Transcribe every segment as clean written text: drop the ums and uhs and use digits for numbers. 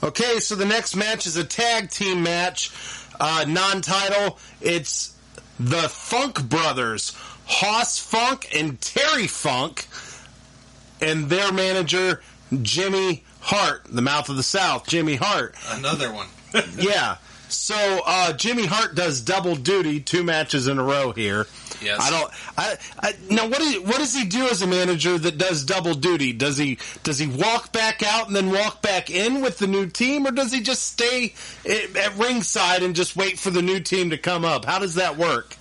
Okay, so the next match is a tag team match, non-title. It's the Funk Brothers, Hoss Funk and Terry Funk, and their manager, Jimmy Hart, the Mouth of the South, Jimmy Hart. Another one. Yeah. So Jimmy Hart does double duty, 2 matches in a row here. Yes. Now what does he do as a manager that does double duty? Does he walk back out and then walk back in with the new team, or does he just stay at ringside and just wait for the new team to come up? How does that work?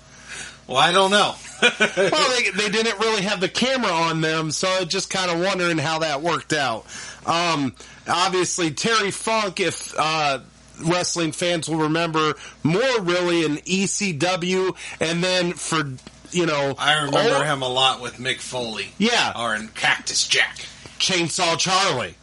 Well, I don't know. Well, they didn't really have the camera on them, so I was just kind of wondering how that worked out. Obviously, Terry Funk, if wrestling fans will remember, more really in ECW, and then for, I remember him a lot with Mick Foley. Yeah. Or in Cactus Jack. Chainsaw Charlie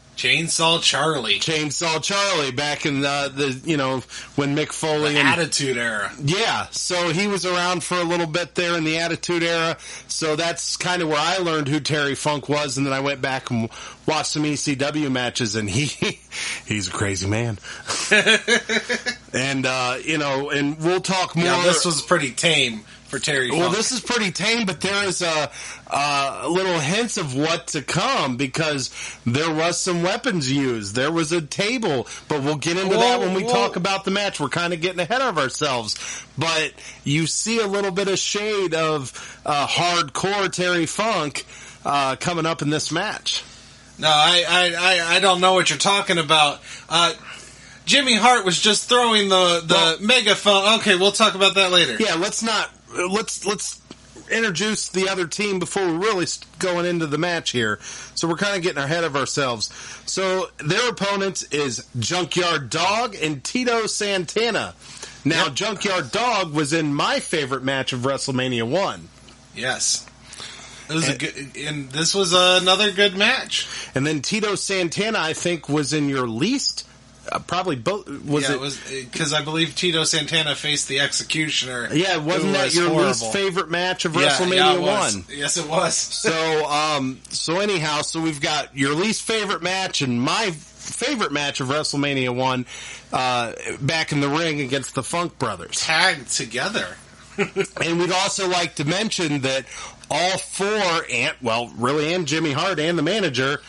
back in when Mick Foley the Attitude Era. Yeah, so he was around for a little bit there in the Attitude Era. So that's kind of where I learned who Terry Funk was, and then I went back and watched some ECW matches, and he's a crazy man. And and we'll talk more. Yeah, this was pretty tame for Terry Funk. Well, this is pretty tame, but there is a little hints of what to come, because there was some weapons used. There was a table, but we'll get into that when we talk about the match. We're kind of getting ahead of ourselves. But you see a little bit of shade of hardcore Terry Funk coming up in this match. No, I don't know what you're talking about. Jimmy Hart was just throwing the megaphone. Okay, we'll talk about that later. Yeah, let's introduce the other team before we're really going into the match here. So we're kind of getting ahead of ourselves. So their opponent is Junkyard Dog and Tito Santana. Now, yep. Junkyard Dog was in my favorite match of WrestleMania 1. Yes. It was and this was another good match. And then Tito Santana, I think, was in your least... probably both. It was because I believe Tito Santana faced the Executioner. Yeah, wasn't that your least favorite match of WrestleMania 1? Yes, it was. So anyhow, so we've got your least favorite match and my favorite match of WrestleMania 1 back in the ring against the Funk Brothers. Tagged together. And we'd also like to mention that all four, and Jimmy Hart and the manager,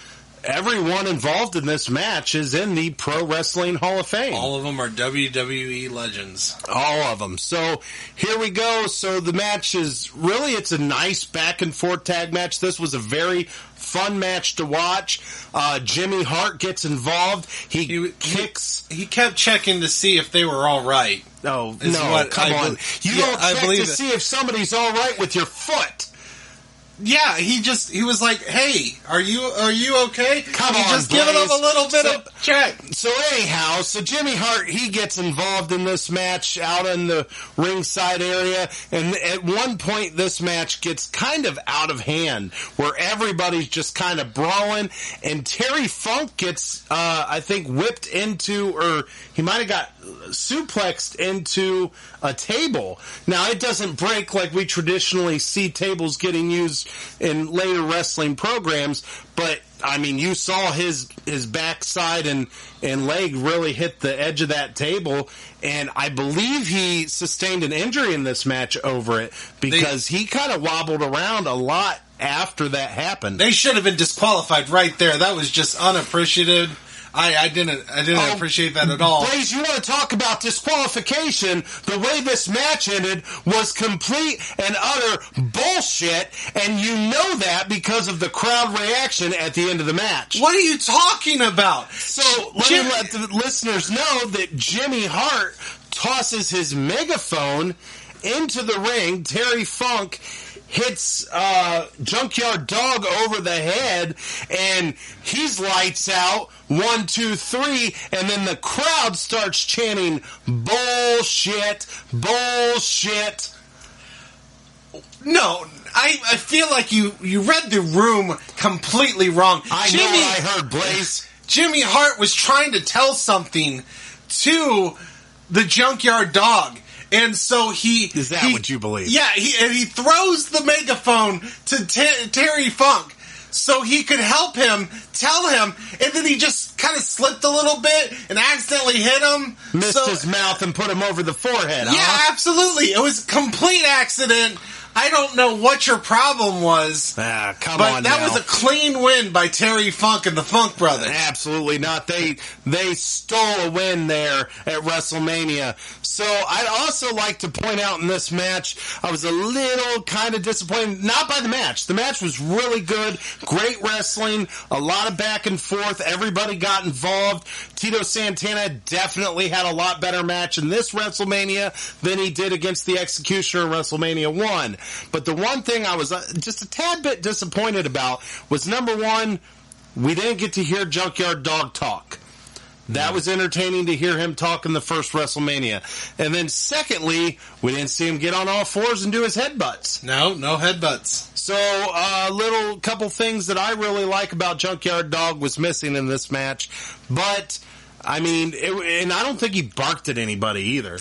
everyone involved in this match is in the Pro Wrestling Hall of Fame. All of them are WWE legends. All of them. So here we go. So the match is it's a nice back and forth tag match. This was a very fun match to watch. Jimmy Hart gets involved. He kicks. He kept checking to see if they were all right. Oh, no, come on. You don't check to see if somebody's all right with your foot. Yeah, he was like, "Hey, are you okay?" Come on, just giving him a little bit of check. So anyhow, Jimmy Hart, he gets involved in this match out in the ringside area, and at one point this match gets kind of out of hand, where everybody's just kind of brawling, and Terry Funk gets, I think, whipped into, or he might have got suplexed into a table. Now, it doesn't break like we traditionally see tables getting used in later wrestling programs, but I mean, you saw his backside and leg really hit the edge of that table, and I believe he sustained an injury in this match over it, because he kind of wobbled around a lot after that happened. They should have been disqualified right there. That was just unappreciative. I didn't appreciate that at all. Blaze, you want to talk about disqualification? The way this match ended was complete and utter bullshit, and you know that because of the crowd reaction at the end of the match. What are you talking about? So let me let the listeners know that Jimmy Hart tosses his megaphone into the ring. Terry Funk hits Junkyard Dog over the head, and he's lights out. 1, 2, 3, and then the crowd starts chanting, "Bullshit, bullshit." No, I feel like you read the room completely wrong. I know what I heard, Blaze. Jimmy Hart was trying to tell something to the Junkyard Dog. And so Is that what you believe? Yeah, he throws the megaphone to Terry Funk so he could help him, tell him, and then he just kind of slipped a little bit and accidentally hit him. Missed his mouth and put him over the forehead, Yeah, huh? absolutely. It was a complete accident. I don't know what your problem was. Come on But that now. was a clean win by Terry Funk and the Funk Brothers. Absolutely not. They stole a win there at WrestleMania. So I'd also like to point out in this match, I was a little kind of disappointed. Not by the match. The match was really good. Great wrestling. A lot of back and forth. Everybody got involved. Tito Santana definitely had a lot better match in this WrestleMania than he did against the Executioner in WrestleMania 1. But the one thing I was just a tad bit disappointed about was, number one, we didn't get to hear Junkyard Dog talk. That was entertaining to hear him talk in the first WrestleMania. And then secondly, we didn't see him get on all fours and do his headbutts. No headbutts. So a couple things that I really like about Junkyard Dog was missing in this match. But, I mean, and I don't think he barked at anybody either.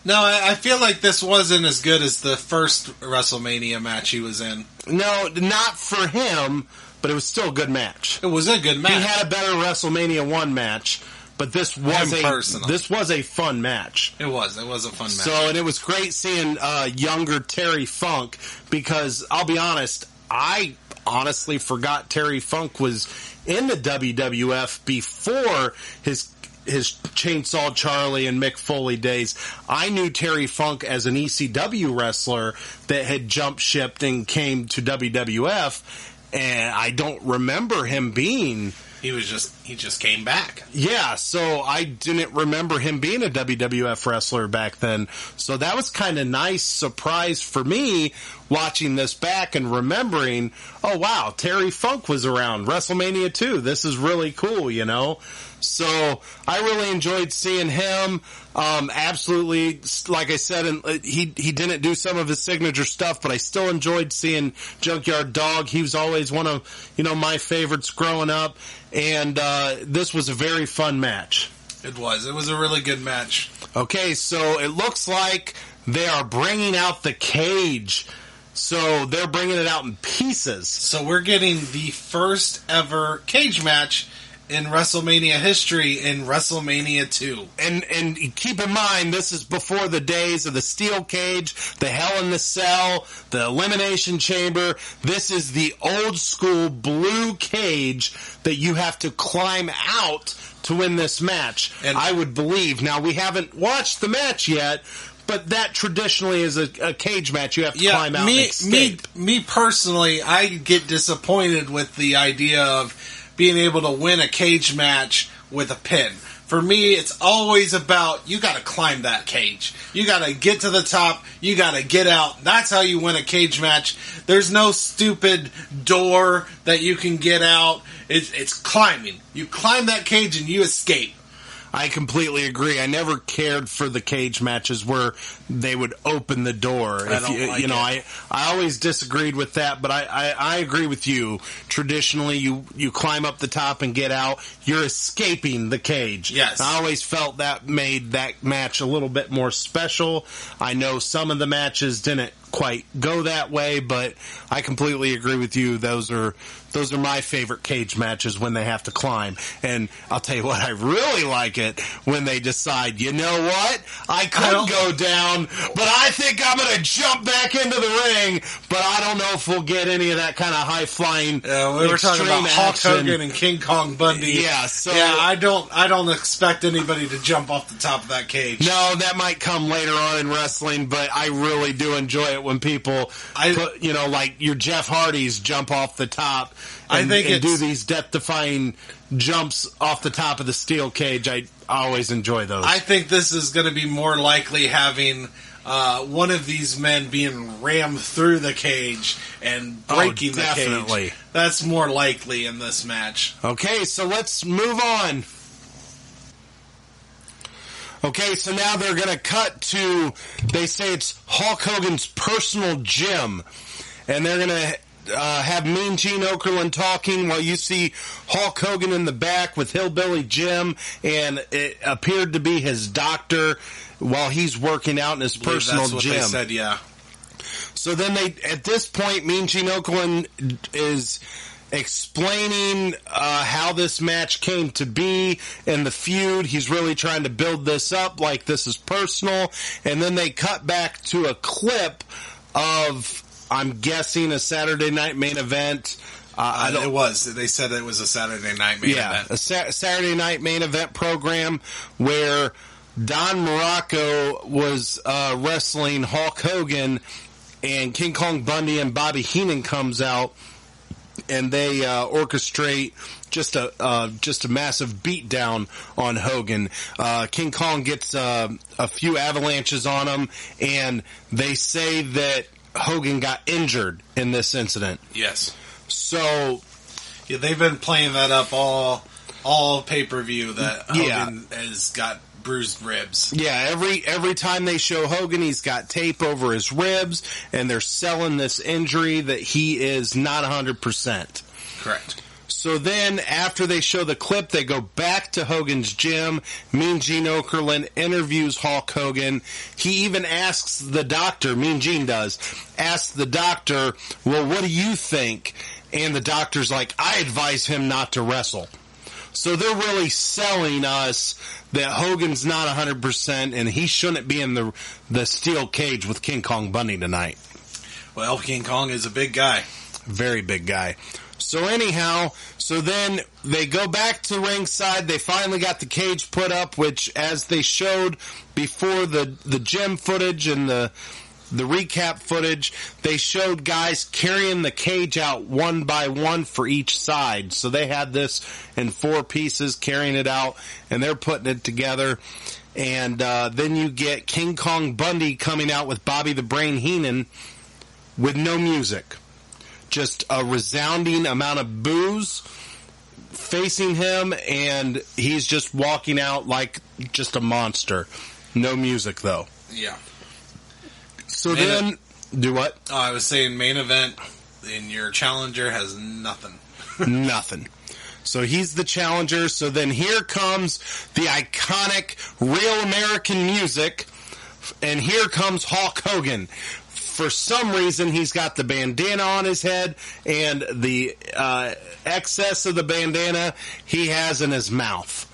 No, I feel like this wasn't as good as the first WrestleMania match he was in. No, not for him, but it was still a good match. It was a good match. He had a better WrestleMania 1 match, but this was a fun match. It was a fun match. So, and it was great seeing younger Terry Funk, because I'll be honest, I honestly forgot Terry Funk was in the WWF before his Chainsaw Charlie and Mick Foley days. I knew Terry Funk as an ECW wrestler that had jump shipped and came to WWF, and I don't remember him being... He just came back. Yeah, so I didn't remember him being a WWF wrestler back then. So that was kind of nice surprise for me watching this back and remembering, oh wow, Terry Funk was around WrestleMania 2. This is really cool, you know? So I really enjoyed seeing him. Absolutely, like I said, he didn't do some of his signature stuff, but I still enjoyed seeing Junkyard Dog. He was always one of my favorites growing up, and this was a very fun match. It was a really good match. Okay, so it looks like they are bringing out the cage. So they're bringing it out in pieces. So we're getting the first ever cage match in WrestleMania history in WrestleMania 2. And keep in mind, this is before the days of the steel cage, the Hell in the Cell, the Elimination Chamber. This is the old school blue cage that you have to climb out to win this match. And I would believe. Now, we haven't watched the match yet, but that traditionally is a cage match. You have to climb out and escape. Me personally, I get disappointed with the idea of being able to win a cage match with a pin. For me, it's always about, you gotta climb that cage. You gotta get to the top, you gotta get out. That's how you win a cage match. There's no stupid door that you can get out. It's climbing. You climb that cage and you escape. I completely agree. I never cared for the cage matches where they would open the door. I always disagreed with that, but I agree with you. Traditionally, you climb up the top and get out. You're escaping the cage. Yes. I always felt that made that match a little bit more special. I know some of the matches didn't quite go that way, but I completely agree with you. Those are my favorite cage matches, when they have to climb. And I'll tell you what, I really like it when they decide, you know what? I could go down, but I think I'm going to jump back into the ring. But I don't know if we'll get any of that kind of high-flying we were talking about Hulk Hogan and King Kong Bundy. Yeah, so I don't expect anybody to jump off the top of that cage. No, that might come later on in wrestling, but I really do enjoy it when people put, like your Jeff Hardys jump off the top and do these death-defying jumps off the top of the steel cage. I always enjoy those. I think this is going to be more likely having one of these men being rammed through the cage and breaking the cage. That's more likely in this match. Okay, so let's move on. Okay, so now they're going to cut to, they say it's Hulk Hogan's personal gym. And they're going to have Mean Gene Okerlund talking while you see Hulk Hogan in the back with Hillbilly Jim. And it appeared to be his doctor while he's working out in his personal that's what gym. They said, yeah. So then at this point, Mean Gene Okerlund is explaining how this match came to be and the feud. He's really trying to build this up like this is personal. And then they cut back to a clip of, I'm guessing, a Saturday night main event. It was. They said it was a Saturday night main event. A Saturday night main event program where Don Morocco was wrestling Hulk Hogan, and King Kong Bundy and Bobby Heenan comes out, and they orchestrate just a massive beatdown on Hogan. King Kong gets a few avalanches on him, and they say that Hogan got injured in this incident. Yes. So, yeah, they've been playing that up all pay-per-view that Hogan has got bruised ribs. Yeah, every time they show Hogan, he's got tape over his ribs, and they're selling this injury that he is not 100%. Correct. So then, after they show the clip, they go back to Hogan's gym. Mean Gene Okerlund interviews Hulk Hogan. He even asks the doctor, Mean Gene does, asks the doctor, well, what do you think? And the doctor's like, I advise him not to wrestle. So they're really selling us that Hogan's not 100% and he shouldn't be in the steel cage with King Kong Bundy tonight. Well, King Kong is a big guy. Very big guy. So anyhow, so then they go back to ringside. They finally got the cage put up, which, as they showed before the gym footage and the recap footage, they showed guys carrying the cage out one by one for each side. So they had this in 4 pieces, carrying it out, and they're putting it together. And then you get King Kong Bundy coming out with Bobby the Brain Heenan with no music. Just a resounding amount of boos facing him, and he's just walking out like just a monster. No music, though. Yeah. So then, do what? Oh, I was saying main event, and your challenger has nothing. Nothing. So he's the challenger. So then here comes the iconic Real American music, and here comes Hulk Hogan. For some reason, he's got the bandana on his head, and the excess of the bandana he has in his mouth.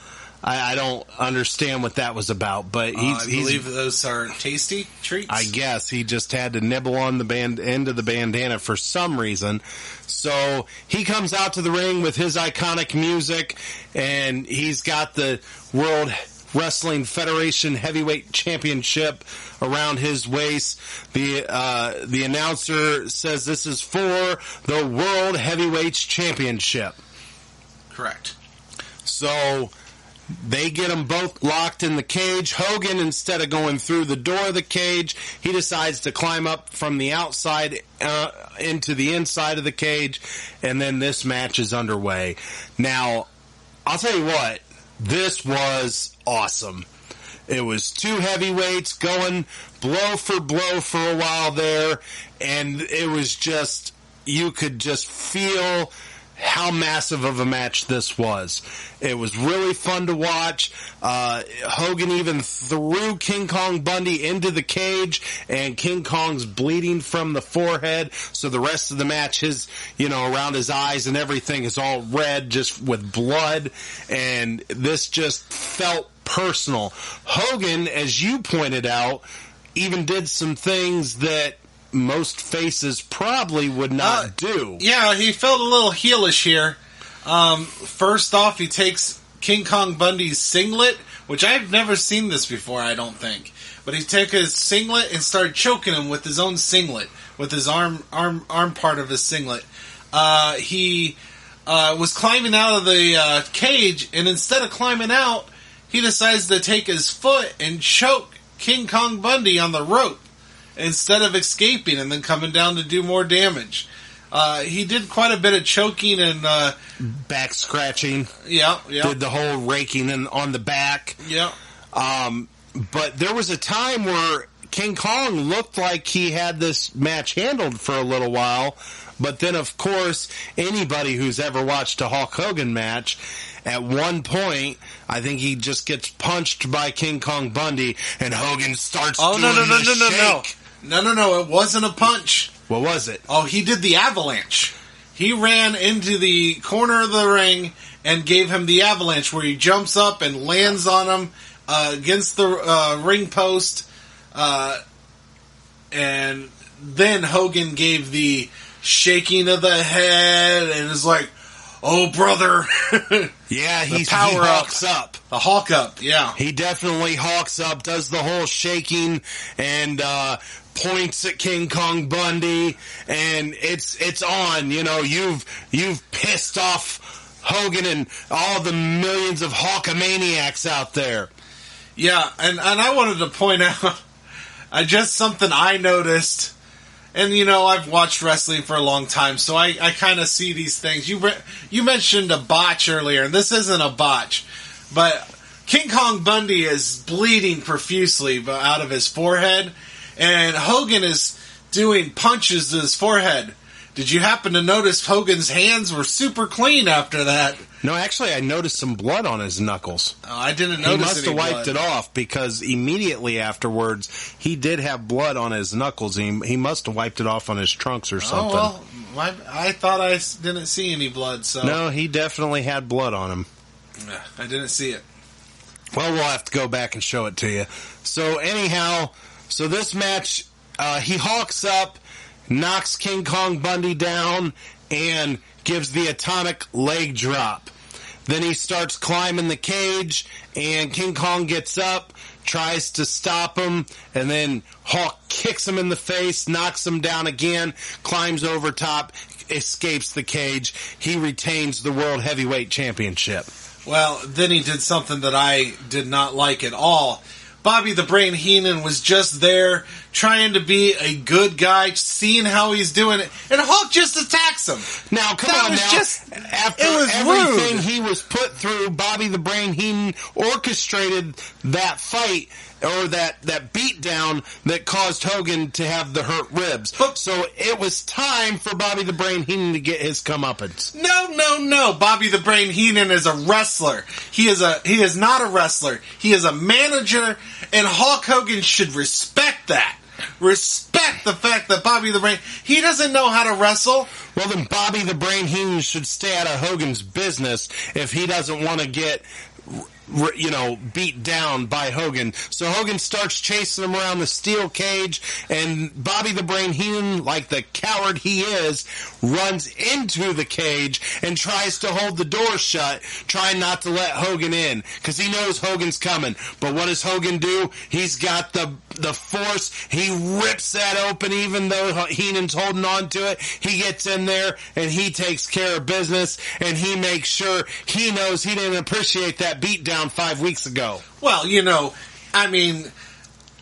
I don't understand what that was about, but I believe those are tasty treats. I guess he just had to nibble on the end of the bandana for some reason. So he comes out to the ring with his iconic music, and he's got the World Wrestling Federation Heavyweight Championship around his waist. The announcer says this is for the World Heavyweights Championship. Correct. So they get them both locked in the cage. Hogan, instead of going through the door of the cage, he decides to climb up from the outside into the inside of the cage, and then this match is underway. Now, I'll tell you what, this was awesome. It was 2 heavyweights going blow for a while there, and it was just, you could just feel how massive of a match this was. It was really fun to watch. Hogan even threw King Kong Bundy into the cage, and King Kong's bleeding from the forehead, so the rest of the match, his, around his eyes and everything is all red, just with blood, and this just felt personal. Hogan, as you pointed out, even did some things that most faces probably would not do. Yeah, he felt a little heelish here. First off, he takes King Kong Bundy's singlet, which I've never seen this before, I don't think. But he took his singlet and started choking him with his own singlet, with his arm part of his singlet. He was climbing out of the cage, and instead of climbing out, he decides to take his foot and choke King Kong Bundy on the rope, instead of escaping and then coming down to do more damage. He did quite a bit of choking and back scratching. Yeah. Did the whole raking on the back. Yeah. But there was a time where King Kong looked like he had this match handled for a little while. But then, of course, anybody who's ever watched a Hulk Hogan match, at one point, I think he just gets punched by King Kong Bundy, and Hogan starts doing the shake. No, it wasn't a punch. What was it? Oh, he did the avalanche. He ran into the corner of the ring and gave him the avalanche, where he jumps up and lands on him against the ring post. And then Hogan gave the shaking of the head and is like, "Oh, brother." Yeah, he hawks up. The hawk up, yeah. He definitely hawks up, does the whole shaking, and points at King Kong Bundy, and it's on. You know, you've pissed off Hogan and all the millions of Hawkamaniacs out there. Yeah, and I wanted to point out something I noticed. And, you know, I've watched wrestling for a long time, so I kind of see these things. You mentioned a botch earlier, and this isn't a botch, but King Kong Bundy is bleeding profusely out of his forehead, and Hogan is doing punches to his forehead. Did you happen to notice Hogan's hands were super clean after that? No, actually, I noticed some blood on his knuckles. Oh, I didn't notice. He must have wiped it off, because immediately afterwards, he did have blood on his knuckles. He must have wiped it off on his trunks or something. Oh, well, I thought I didn't see any blood. So no, he definitely had blood on him. I didn't see it. Well, we'll have to go back and show it to you. So anyhow, this match, he hawks up, knocks King Kong Bundy down, and gives the atomic leg drop. Then he starts climbing the cage, and King Kong gets up, tries to stop him, and then Hawk kicks him in the face, knocks him down again, climbs over top, escapes the cage. He retains the World Heavyweight Championship. Well, then he did something that I did not like at all. Bobby the Brain Heenan was just there, trying to be a good guy, seeing how he's doing it, and Hulk just attacks him. Now, come on now. After everything he was put through, Bobby the Brain Heenan orchestrated that fight, or that beatdown that caused Hogan to have the hurt ribs. So it was time for Bobby the Brain Heenan to get his comeuppance. No. Bobby the Brain Heenan is a wrestler. He is not a wrestler. He is a manager, and Hulk Hogan should respect that. Respect the fact that Bobby the Brain... He doesn't know how to wrestle. Well, then Bobby the Brain Heenan should stay out of Hogan's business if he doesn't want to get... beat down by Hogan. So Hogan starts chasing him around the steel cage, and Bobby the Brain Heenan, like the coward he is, runs into the cage and tries to hold the door shut, trying not to let Hogan in, because he knows Hogan's coming. But what does Hogan do? He's got the force. He rips that open, even though Heenan's holding on to it. He gets in there, and he takes care of business, and he makes sure he knows he didn't appreciate that beatdown 5 weeks ago. Well,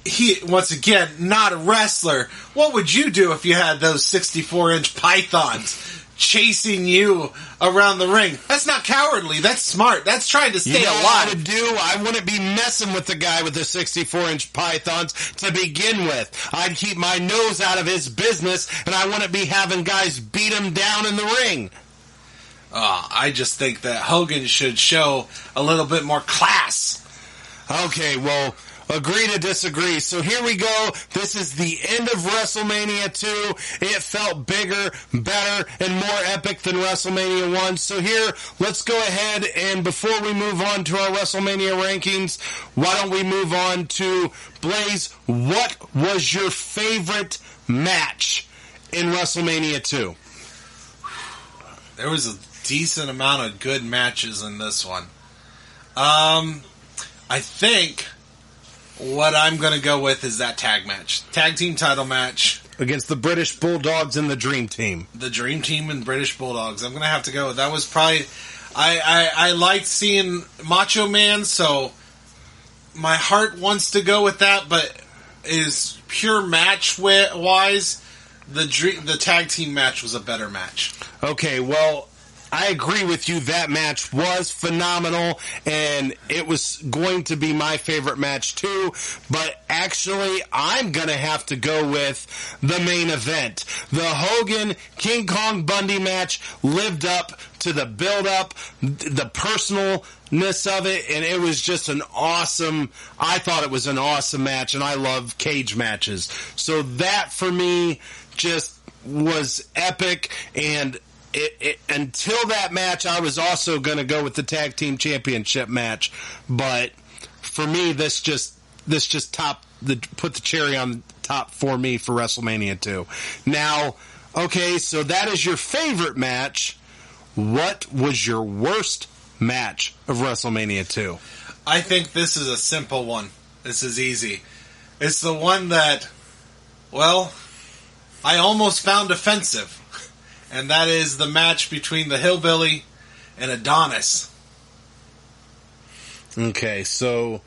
he, once again, not a wrestler. What would you do if you had those 64-inch pythons chasing you around the ring? That's not cowardly. That's smart. That's trying to stay alive. What I would do? I wouldn't be messing with the guy with the 64-inch pythons to begin with. I'd keep my nose out of his business, and I wouldn't be having guys beat him down in the ring. I just think that Hogan should show a little bit more class. Okay, well, agree to disagree. So here we go. This is the end of WrestleMania 2. It felt bigger, better, and more epic than WrestleMania 1. So here, let's go ahead, and before we move on to our WrestleMania rankings, why don't we move on to Blaze, what was your favorite match in WrestleMania 2? There was a decent amount of good matches in this one. I think what I'm going to go with is that tag match. Tag team title match. Against the British Bulldogs and the Dream Team. The Dream Team and British Bulldogs. I'm going to have to go with that. Was probably... I liked seeing Macho Man, so my heart wants to go with that, but is pure match-wise, the tag team match was a better match. Okay, well, I agree with you. That match was phenomenal, and it was going to be my favorite match too. But actually, I'm going to have to go with the main event. The Hogan King Kong Bundy match lived up to the build-up, the personalness of it, and it was just I thought it was an awesome match, and I love cage matches. So that, for me, just was epic, and until that match, I was also going to go with the tag team championship match, but for me, this just put the cherry on top for me for WrestleMania 2. Now, okay, so that is your favorite match. What was your worst match of WrestleMania 2? I think this is a simple one. This is easy. It's the one that, well, I almost found offensive. And that is the match between the Hillbilly and Adonis. Okay, so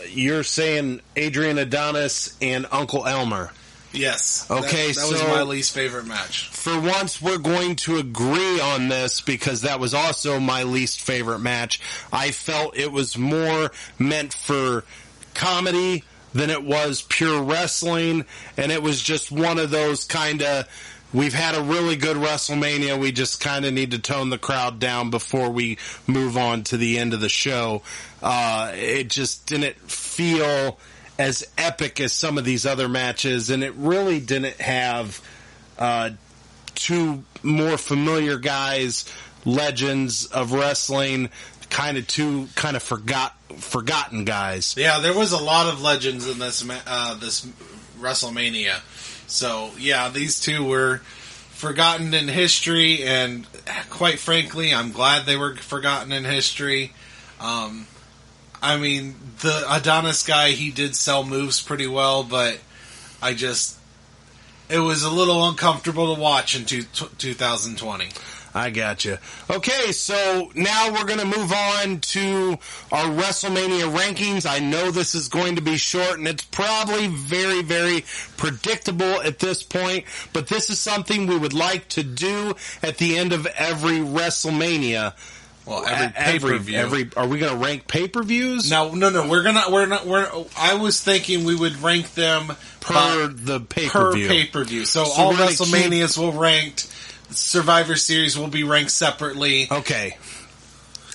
you're saying Adrian Adonis and Uncle Elmer. Yes. Okay, that was my least favorite match. For once, we're going to agree on this because that was also my least favorite match. I felt it was more meant for comedy than it was pure wrestling, and it was just one of those kind of, we've had a really good WrestleMania, we just kind of need to tone the crowd down before we move on to the end of the show. It just didn't feel as epic as some of these other matches, and it really didn't have two more familiar guys, legends of wrestling, two forgotten guys. Yeah, there was a lot of legends in this this WrestleMania. So yeah, these two were forgotten in history, and quite frankly, I'm glad they were forgotten in history. I mean, the Adonis guy, he did sell moves pretty well, but it was a little uncomfortable to watch in 2020. I got you. Okay, so now we're going to move on to our WrestleMania rankings. I know this is going to be short, and it's probably very, very predictable at this point, but this is something we would like to do at the end of every WrestleMania. Well, every pay-per-view. Are we going to rank pay-per-views? No. I was thinking we would rank them per the pay-per-view. Per pay-per-view. So all WrestleManias will ranked. Survivor Series will be ranked separately. Okay.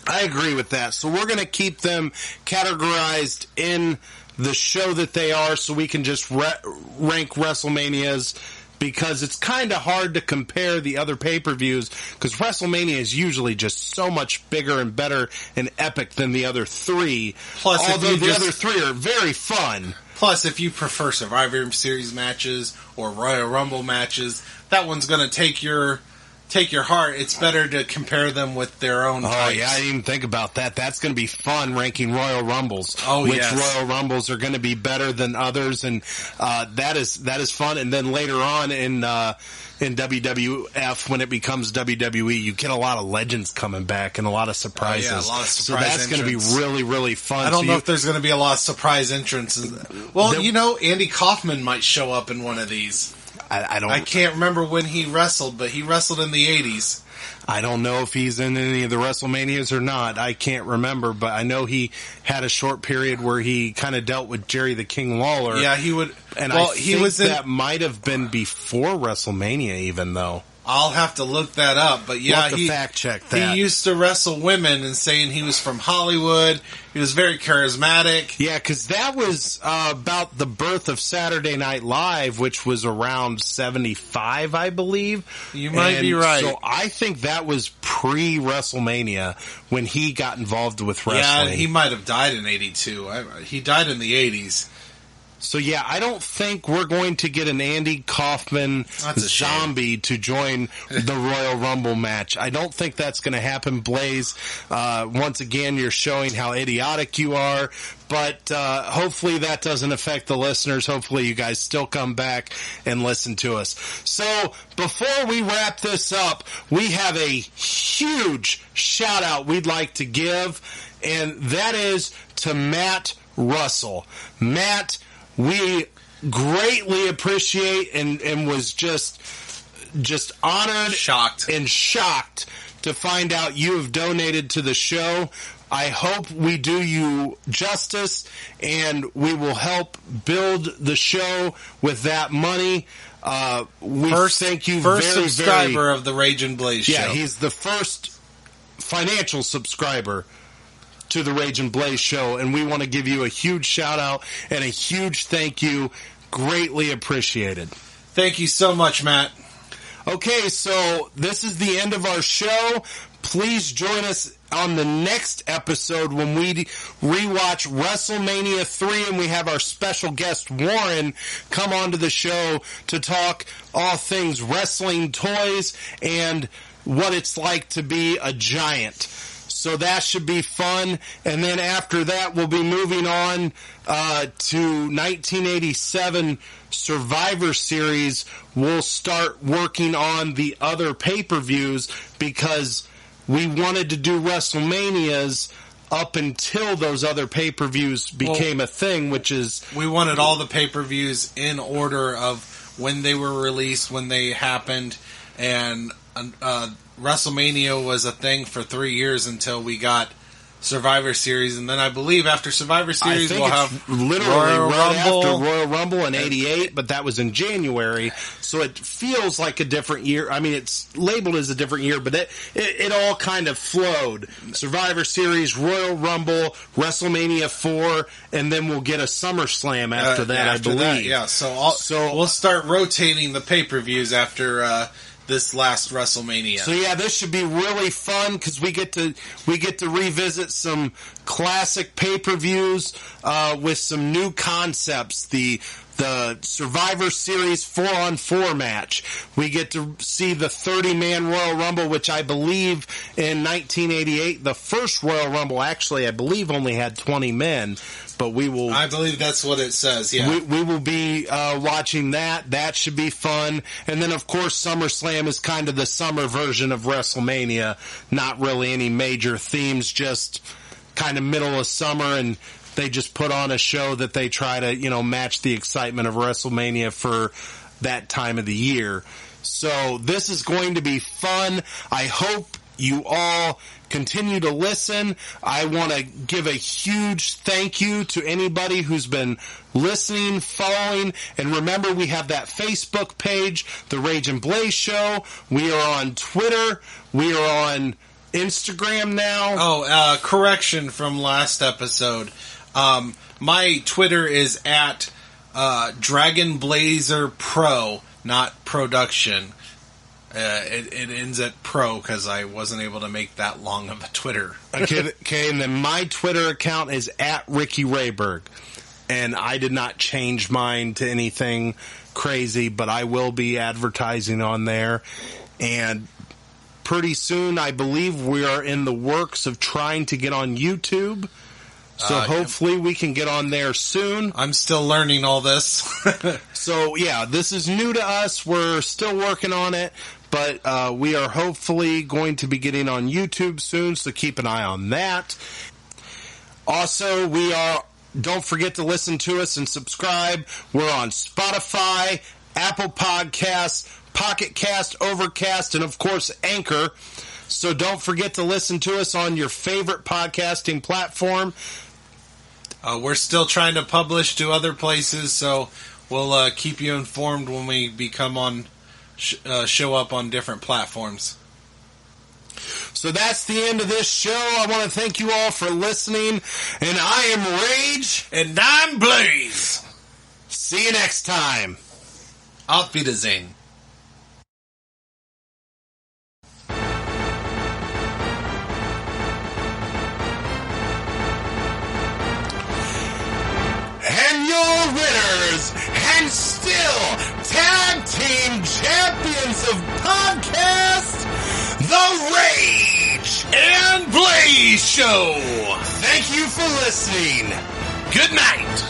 I agree with that. So we're going to keep them categorized in the show that they are, so we can just rank WrestleManias, because it's kind of hard to compare the other pay-per-views, because WrestleMania is usually just so much bigger and better and epic than the other three. Plus, although the other three are very fun. Plus, if you prefer Survivor Series matches or Royal Rumble matches, that one's going to take your heart. It's better to compare them with their own types. Oh, yeah, I didn't even think about that. That's going to be fun, ranking Royal Rumbles. Oh, which yes. Royal Rumbles are going to be better than others, and that is fun. And then later on in WWF, when it becomes WWE, you get a lot of legends coming back and a lot of surprises. Oh, yeah, a lot of surprise so that's going to be really, really fun. I don't know if there's going to be a lot of surprise entrances. Well, Andy Kaufman might show up in one of these. I can't remember when he wrestled, but he wrestled in the 80s. I don't know if he's in any of the WrestleManias or not. I can't remember, but I know he had a short period where he kind of dealt with Jerry the King Lawler. Yeah, he would. And I think that might have been before WrestleMania even, though. I'll have to look that up, but yeah, we'll have to fact check that. He used to wrestle women and saying he was from Hollywood. He was very charismatic. Yeah, because that was about the birth of Saturday Night Live, which was around 75, I believe. You might be right. So I think that was pre-WrestleMania when he got involved with wrestling. Yeah, he might have died in 82. He died in the 80s. So, yeah, I don't think we're going to get an Andy Kaufman zombie to join the Royal Rumble match. I don't think that's going to happen, Blaze. Once again, you're showing how idiotic you are. But hopefully that doesn't affect the listeners. Hopefully you guys still come back and listen to us. So, before we wrap this up, we have a huge shout-out we'd like to give, and that is to Matt Russell. Matt, we greatly appreciate and was just honored, shocked to find out you have donated to the show. I hope we do you justice, and we will help build the show with that money. We thank you first very, subscriber of the Rage and Blaze show. Yeah, he's the first financial subscriber to the Rage and Blaze show, and we want to give you a huge shout out and a huge thank you. Greatly appreciated. Thank you so much, Matt. Okay, so this is the end of our show. Please join us on the next episode when we rewatch WrestleMania 3 and we have our special guest Warren come onto the show to talk all things wrestling toys and what it's like to be a giant. So that should be fun. And then after that, we'll be moving on to 1987 Survivor Series. We'll start working on the other pay-per-views because we wanted to do WrestleManias up until those other pay-per-views became a thing, which is... We wanted all the pay-per-views in order of when they were released, when they happened, and WrestleMania was a thing for 3 years until we got Survivor Series, and then I believe after Survivor Series we'll have literally Royal right Rumble. after Royal Rumble in '88, but that was in January, so it feels like a different year. I mean, it's labeled as a different year, but it all kind of flowed. Survivor Series, Royal Rumble, WrestleMania 4, and then we'll get a SummerSlam after that, I believe. So we'll start rotating the pay-per-views after this last WrestleMania. So yeah, this should be really fun because we get to revisit some classic pay-per-views with some new concepts. The Survivor Series 4-on-4 match. We get to see the 30-man Royal Rumble, which I believe in 1988, the first Royal Rumble actually, I believe only had 20 men. But we will... I believe that's what it says, yeah. We will be watching that. That should be fun. And then, of course, SummerSlam is kind of the summer version of WrestleMania. Not really any major themes, just kind of middle of summer, and they just put on a show that they try to, match the excitement of WrestleMania for that time of the year. So this is going to be fun. I hope you all continue to listen. I want to give a huge thank you to anybody who's been listening, following, and remember we have that Facebook page, The Rage and Blaze Show. We are on Twitter. We are on Instagram now. Correction from last episode. My Twitter is at Dragon Blazer Pro, not Production. It ends at pro because I wasn't able to make that long of a Twitter. Okay, and then my Twitter account is at Ricky Rayberg. And I did not change mine to anything crazy, but I will be advertising on there. And pretty soon, I believe we are in the works of trying to get on YouTube. So hopefully we can get on there soon. I'm still learning all this. So, yeah, this is new to us. We're still working on it. But we are hopefully going to be getting on YouTube soon, so keep an eye on that. Also, don't forget to listen to us and subscribe. We're on Spotify, Apple Podcasts, Pocket Cast, Overcast, and of course, Anchor. So don't forget to listen to us on your favorite podcasting platform. We're still trying to publish to other places, so we'll keep you informed when we become on... show up on different platforms. So that's the end of this show. I want to thank you all for listening. And I am Rage. And I'm Blaze. See you next time. Auf Wiedersehen. And your winners, and still tag team champions of podcast, The Rage and Blaze Show. Thank you for listening. Good night.